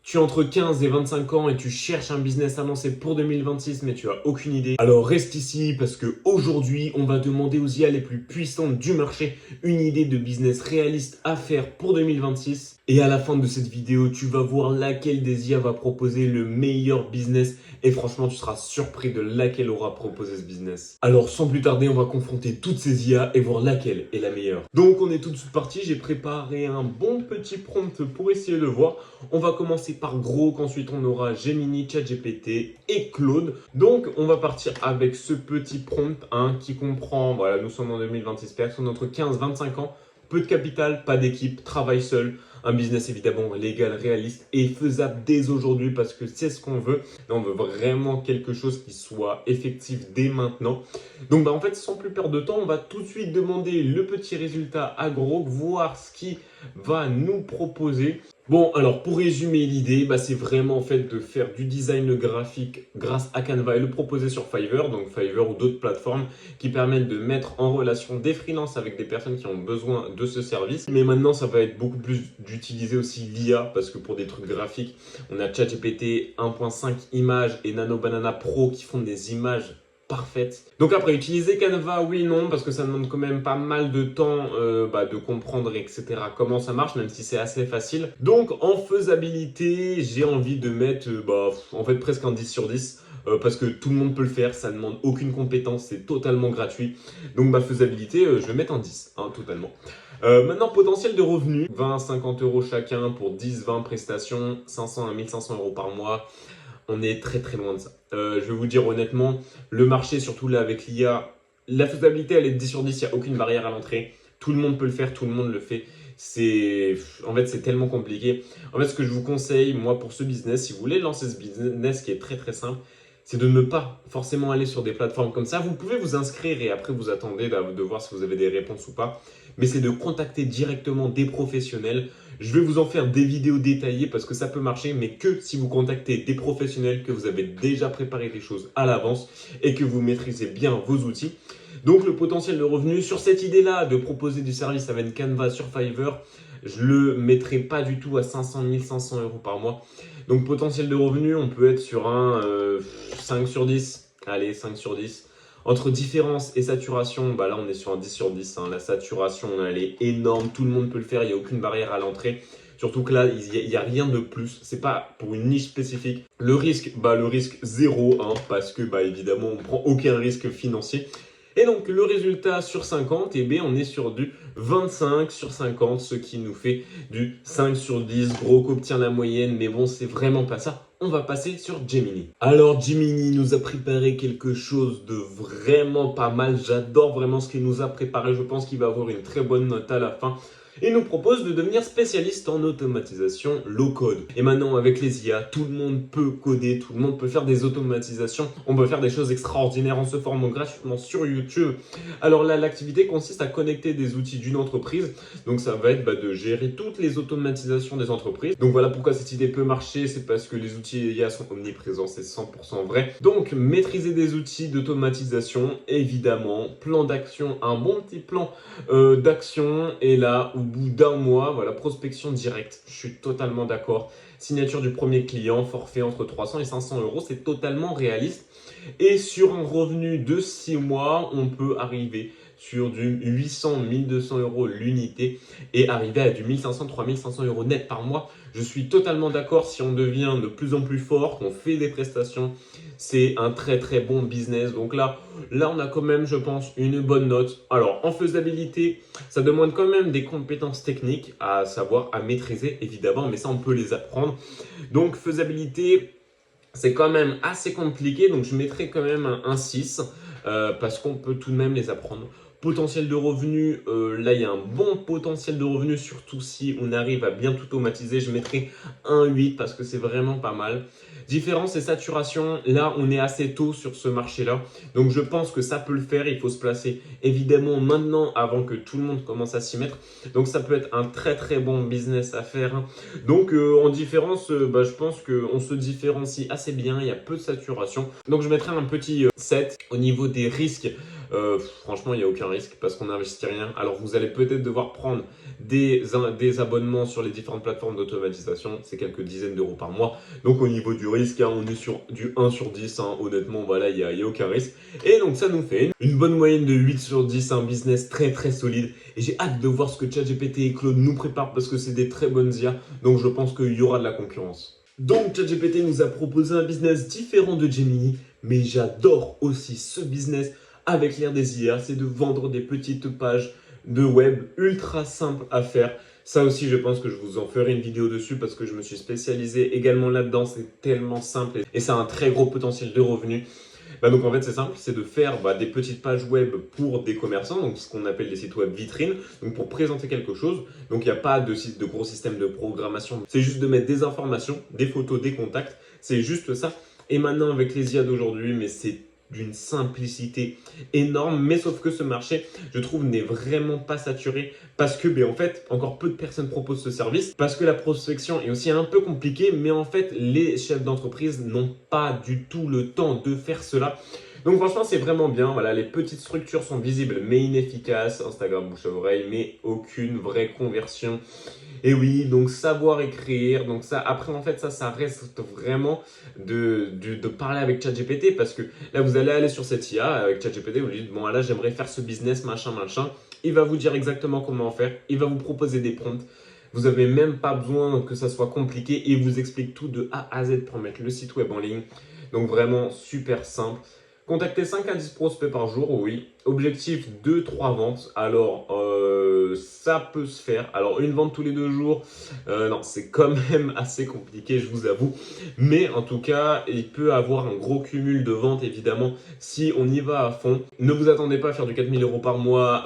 Tu as entre 15 et 25 ans et tu cherches un business à lancer pour 2026 mais tu as aucune idée. Alors reste ici parce que aujourd'hui on va demander aux IA les plus puissantes du marché une idée de business réaliste à faire pour 2026. Et à la fin de cette vidéo, tu vas voir laquelle des IA va proposer le meilleur business et franchement tu seras surpris de laquelle aura proposé ce business. Alors sans plus tarder, on va confronter toutes ces IA et voir laquelle est la meilleure. Donc on est tout de suite parti, j'ai préparé un bon petit prompt pour essayer de voir. On va commencer par Grok, ensuite on aura Gemini, ChatGPT et Claude. Donc on va partir avec ce petit prompt qui comprend, voilà, nous sommes en 2026, personnes entre 15 et 25 ans, peu de capital, pas d'équipe, travail seul, un business évidemment légal, réaliste et faisable dès aujourd'hui parce que c'est ce qu'on veut. Là, on veut vraiment quelque chose qui soit effectif dès maintenant. Donc en fait, sans plus perdre de temps, on va tout de suite demander le petit résultat à Grok, voir ce qu'il va nous proposer. Bon, alors pour résumer l'idée, c'est vraiment en fait de faire du design graphique grâce à Canva et le proposer sur Fiverr, donc Fiverr ou d'autres plateformes qui permettent de mettre en relation des freelances avec des personnes qui ont besoin de ce service. Mais maintenant, ça va être beaucoup plus d'utiliser aussi l'IA parce que pour des trucs graphiques, on a ChatGPT 1.5 images et Nano Banana Pro qui font des images parfaite. Donc après, utiliser Canva, oui, non, parce que ça demande quand même pas mal de temps de comprendre, etc. comment ça marche, même si c'est assez facile. Donc en faisabilité, j'ai envie de mettre en fait presque un 10 sur 10. Parce que tout le monde peut le faire, ça ne demande aucune compétence, c'est totalement gratuit. Donc faisabilité, je vais mettre un 10, totalement. Maintenant, potentiel de revenus, 20 à 50 euros chacun pour 10-20 prestations, 500 à 1500 euros par mois. On est très très loin de ça. Je vais vous dire honnêtement, le marché, surtout là avec l'IA, la faisabilité elle est 10 sur 10, il n'y a aucune barrière à l'entrée. Tout le monde peut le faire, tout le monde le fait. En fait, c'est tellement compliqué. En fait, ce que je vous conseille, moi, pour ce business, si vous voulez lancer ce business qui est très très simple, c'est de ne pas forcément aller sur des plateformes comme ça. Vous pouvez vous inscrire et après vous attendez de voir si vous avez des réponses ou pas. Mais c'est de contacter directement des professionnels. Je vais vous en faire des vidéos détaillées parce que ça peut marcher, mais que si vous contactez des professionnels, que vous avez déjà préparé les choses à l'avance et que vous maîtrisez bien vos outils. Donc le potentiel de revenu sur cette idée-là de proposer du service avec Canva sur Fiverr, je le mettrai pas du tout à 500 500 euros par mois. Donc potentiel de revenu, on peut être sur un 5 sur 10. Allez, 5 sur 10. Entre différence et saturation, là on est sur un 10 sur 10. La saturation, elle est énorme, tout le monde peut le faire, il n'y a aucune barrière à l'entrée. Surtout que là, il n'y a rien de plus. C'est pas pour une niche spécifique. Le risque, le risque zéro, parce que évidemment, on prend aucun risque financier. Et donc, le résultat sur 50, on est sur du 25 sur 50, ce qui nous fait du 5 sur 10. Grok obtient la moyenne, mais bon, c'est vraiment pas ça. On va passer sur Gemini. Alors, Gemini nous a préparé quelque chose de vraiment pas mal. J'adore vraiment ce qu'il nous a préparé. Je pense qu'il va avoir une très bonne note à la fin. Il nous propose de devenir spécialiste en automatisation low-code. Et maintenant, avec les IA, tout le monde peut coder, tout le monde peut faire des automatisations. On peut faire des choses extraordinaires en se formant gratuitement sur YouTube. Alors là, l'activité consiste à connecter des outils d'une entreprise. Donc ça va être de gérer toutes les automatisations des entreprises. Donc voilà pourquoi cette idée peut marcher, c'est parce que les outils IA sont omniprésents, c'est 100% vrai. Donc maîtriser des outils d'automatisation, évidemment, plan d'action, un bon petit plan d'action. Et là, au bout d'un mois, voilà, prospection directe, je suis totalement d'accord. Signature du premier client, forfait entre 300 et 500 euros, c'est totalement réaliste. Et sur un revenu de 6 mois, on peut arriver sur du 800, 1200 euros l'unité et arriver à du 1500, 3500 euros net par mois. Je suis totalement d'accord, si on devient de plus en plus fort, qu'on fait des prestations, c'est un très très bon business. Donc là, on a quand même, je pense, une bonne note. Alors, en faisabilité, ça demande quand même des compétences techniques à savoir, à maîtriser évidemment, mais ça, on peut les apprendre. Donc, faisabilité, c'est quand même assez compliqué, donc je mettrai quand même un 6 parce qu'on peut tout de même les apprendre. Potentiel de revenu, là il y a un bon potentiel de revenu, surtout si on arrive à bien tout automatiser. Je mettrai un 8 parce que c'est vraiment pas mal. Différence et saturation, là on est assez tôt sur ce marché-là. Donc je pense que ça peut le faire, il faut se placer évidemment maintenant avant que tout le monde commence à s'y mettre. Donc ça peut être un très très bon business à faire. Donc en différence, je pense qu'on se différencie assez bien, il y a peu de saturation. Donc je mettrai un petit 7 au niveau des risques. franchement, il n'y a aucun risque parce qu'on n'investit rien. Alors, vous allez peut-être devoir prendre des abonnements sur les différentes plateformes d'automatisation. C'est quelques dizaines d'euros par mois. Donc, au niveau du risque, hein, on est sur du 1 sur 10. Hein. Honnêtement, voilà, il y a aucun risque. Et donc, ça nous fait une bonne moyenne de 8 sur 10. Un business très, très solide. Et j'ai hâte de voir ce que ChatGPT et Claude nous préparent parce que c'est des très bonnes IA. Donc, je pense qu'il y aura de la concurrence. Donc, ChatGPT nous a proposé un business différent de Gemini. Mais j'adore aussi ce business avec l'ère des IA, c'est de vendre des petites pages de web ultra simples à faire. Ça aussi, je pense que je vous en ferai une vidéo dessus parce que je me suis spécialisé également là-dedans. C'est tellement simple et ça a un très gros potentiel de revenus. Donc en fait, c'est simple, c'est de faire des petites pages web pour des commerçants, donc ce qu'on appelle des sites web vitrines, donc pour présenter quelque chose. Donc il n'y a pas de gros système de programmation, c'est juste de mettre des informations, des photos, des contacts, c'est juste ça. Et maintenant, avec les IA d'aujourd'hui, mais c'est d'une simplicité énorme, mais sauf que ce marché, je trouve, n'est vraiment pas saturé parce que, en fait, encore peu de personnes proposent ce service, parce que la prospection est aussi un peu compliquée, mais en fait, les chefs d'entreprise n'ont pas du tout le temps de faire cela. Donc franchement, c'est vraiment bien. Voilà, les petites structures sont visibles, mais inefficaces. Instagram, bouche à oreille, mais aucune vraie conversion. Et oui, donc savoir écrire, donc ça, après en fait ça reste vraiment de parler avec ChatGPT parce que là vous allez aller sur cette IA avec ChatGPT, vous lui dites bon là j'aimerais faire ce business machin, il va vous dire exactement comment faire, il va vous proposer des prompts, vous n'avez même pas besoin que ça soit compliqué et il vous explique tout de A à Z pour mettre le site web en ligne, donc vraiment super simple. Contacter 5 à 10 prospects par jour, oui. Objectif 2-3 ventes. Alors, ça peut se faire. Alors, une vente tous les 2 jours, non, c'est quand même assez compliqué, je vous avoue. Mais en tout cas, il peut avoir un gros cumul de ventes, évidemment, si on y va à fond. Ne vous attendez pas à faire du 4 000 € par mois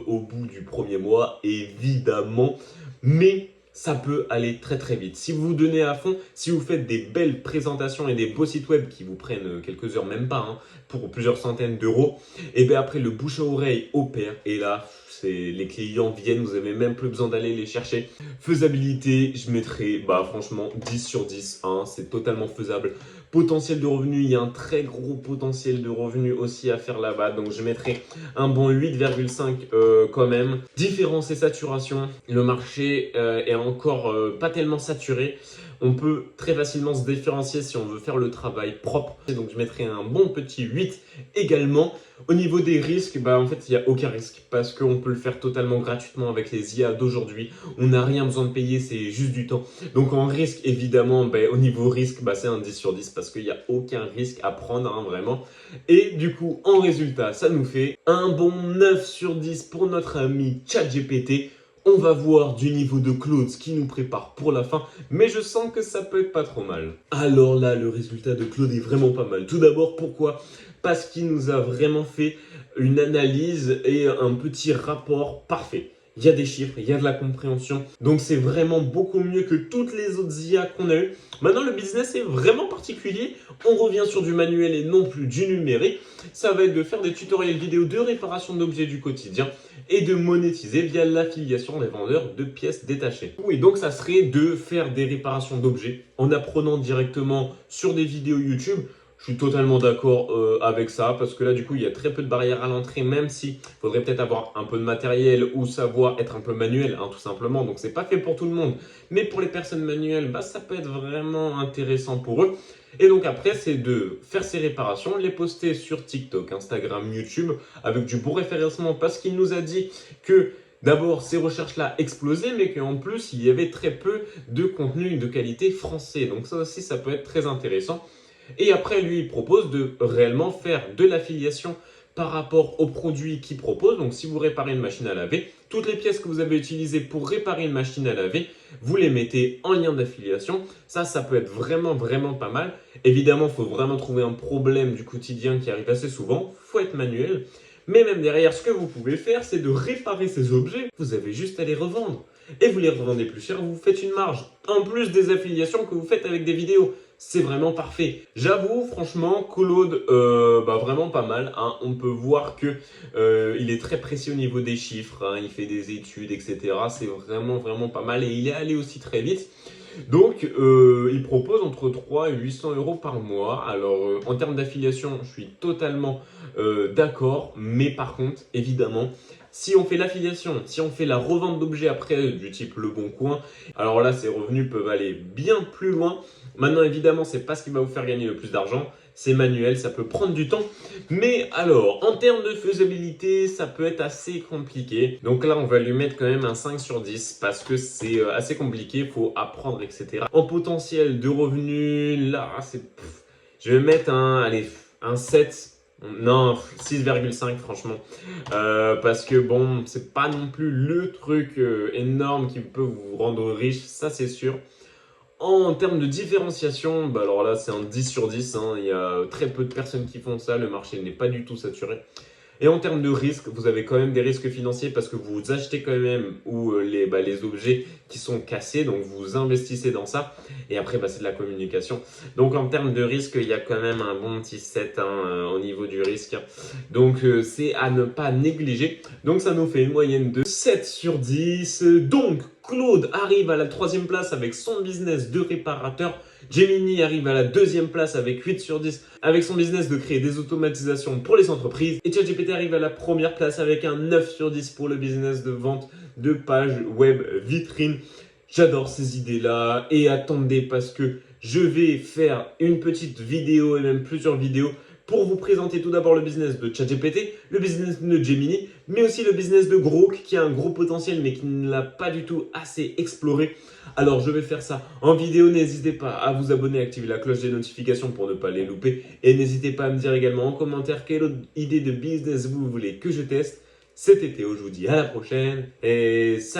au bout du premier mois, évidemment. Mais ça peut aller très très vite. Si vous vous donnez à fond, si vous faites des belles présentations et des beaux sites web qui vous prennent quelques heures, même pas, pour plusieurs centaines d'euros, et bien après le bouche à oreille opère et là, les clients viennent, vous n'avez même plus besoin d'aller les chercher. Faisabilité, je mettrai franchement 10 sur 10, c'est totalement faisable. Potentiel de revenus, il y a un très gros potentiel de revenus aussi à faire là-bas, donc je mettrai un bon 8,5 quand même. Différence et saturation, le marché est encore pas tellement saturé. On peut très facilement se différencier si on veut faire le travail propre. Donc je mettrai un bon petit 8 également. Au niveau des risques, en fait, il n'y a aucun risque parce qu'on peut le faire totalement gratuitement avec les IA d'aujourd'hui. On n'a rien besoin de payer, c'est juste du temps. Donc en risque, évidemment, au niveau risque, c'est un 10 sur 10 parce qu'il n'y a aucun risque à prendre, vraiment. Et du coup, en résultat, ça nous fait un bon 9 sur 10 pour notre ami ChatGPT. On va voir du niveau de Claude ce qui nous prépare pour la fin, mais je sens que ça peut être pas trop mal. Alors là, le résultat de Claude est vraiment pas mal. Tout d'abord, pourquoi ? Parce qu'il nous a vraiment fait une analyse et un petit rapport parfait. Il y a des chiffres, il y a de la compréhension. Donc c'est vraiment beaucoup mieux que toutes les autres IA qu'on a eues. Maintenant, le business est vraiment particulier. On revient sur du manuel et non plus du numérique. Ça va être de faire des tutoriels vidéo de réparation d'objets du quotidien et de monétiser via l'affiliation des vendeurs de pièces détachées. Oui, donc ça serait de faire des réparations d'objets en apprenant directement sur des vidéos YouTube. Je suis totalement d'accord avec ça parce que là, du coup, il y a très peu de barrières à l'entrée, même s'il faudrait peut-être avoir un peu de matériel ou savoir être un peu manuel, tout simplement. Donc, c'est pas fait pour tout le monde. Mais pour les personnes manuelles, ça peut être vraiment intéressant pour eux. Et donc après, c'est de faire ces réparations, les poster sur TikTok, Instagram, YouTube, avec du bon référencement parce qu'il nous a dit que d'abord, ces recherches-là explosaient, mais qu'en plus, il y avait très peu de contenu de qualité français. Donc ça aussi, ça peut être très intéressant. Et après, lui, il propose de réellement faire de l'affiliation par rapport aux produits qu'il propose. Donc, si vous réparez une machine à laver, toutes les pièces que vous avez utilisées pour réparer une machine à laver, vous les mettez en lien d'affiliation. Ça peut être vraiment, vraiment pas mal. Évidemment, il faut vraiment trouver un problème du quotidien qui arrive assez souvent. Il faut être manuel. Mais même derrière, ce que vous pouvez faire, c'est de réparer ces objets. Vous avez juste à les revendre. Et vous les revendez plus cher, vous faites une marge. En plus des affiliations que vous faites avec des vidéos. C'est vraiment parfait. J'avoue, franchement, Claude, vraiment pas mal. On peut voir que il est très précis au niveau des chiffres. Il fait des études, etc. C'est vraiment, vraiment pas mal. Et il est allé aussi très vite. Donc, il propose entre 3 et 800 euros par mois. Alors, en termes d'affiliation, je suis totalement d'accord. Mais par contre, évidemment, si on fait l'affiliation, si on fait la revente d'objets après du type Le Bon Coin, alors là, ces revenus peuvent aller bien plus loin. Maintenant, évidemment, c'est pas ce qui va vous faire gagner le plus d'argent. C'est manuel, ça peut prendre du temps. Mais alors, en termes de faisabilité, ça peut être assez compliqué. Donc là, on va lui mettre quand même un 5 sur 10 parce que c'est assez compliqué, il faut apprendre, etc. En potentiel de revenus, là, je vais mettre un 7. Non, 6,5 franchement. Parce que bon, c'est pas non plus le truc énorme qui peut vous rendre riche, ça c'est sûr. En termes de différenciation, bah alors là c'est un 10 sur 10, hein. Il y a très peu de personnes qui font ça, le marché n'est pas du tout saturé. Et en termes de risque, vous avez quand même des risques financiers parce que vous achetez quand même les objets qui sont cassés, donc vous investissez dans ça. Et après, c'est de la communication. Donc en termes de risque, il y a quand même un bon petit 7 au niveau du risque. Donc c'est à ne pas négliger. Donc ça nous fait une moyenne de 7 sur 10. Donc Claude arrive à la 3e place avec son business de réparateur. Gemini arrive à la 2e place avec 8 sur 10 avec son business de créer des automatisations pour les entreprises. Et ChatGPT arrive à la 1re place avec un 9 sur 10 pour le business de vente de pages web vitrine. J'adore ces idées-là et attendez parce que je vais faire une petite vidéo et même plusieurs vidéos pour vous présenter tout d'abord le business de ChatGPT, le business de Gemini, mais aussi le business de Grok qui a un gros potentiel mais qui ne l'a pas du tout assez exploré. Alors je vais faire ça en vidéo, n'hésitez pas à vous abonner, à activer la cloche des notifications pour ne pas les louper et n'hésitez pas à me dire également en commentaire quelle autre idée de business vous voulez que je teste cet été. Je vous dis à la prochaine et salut!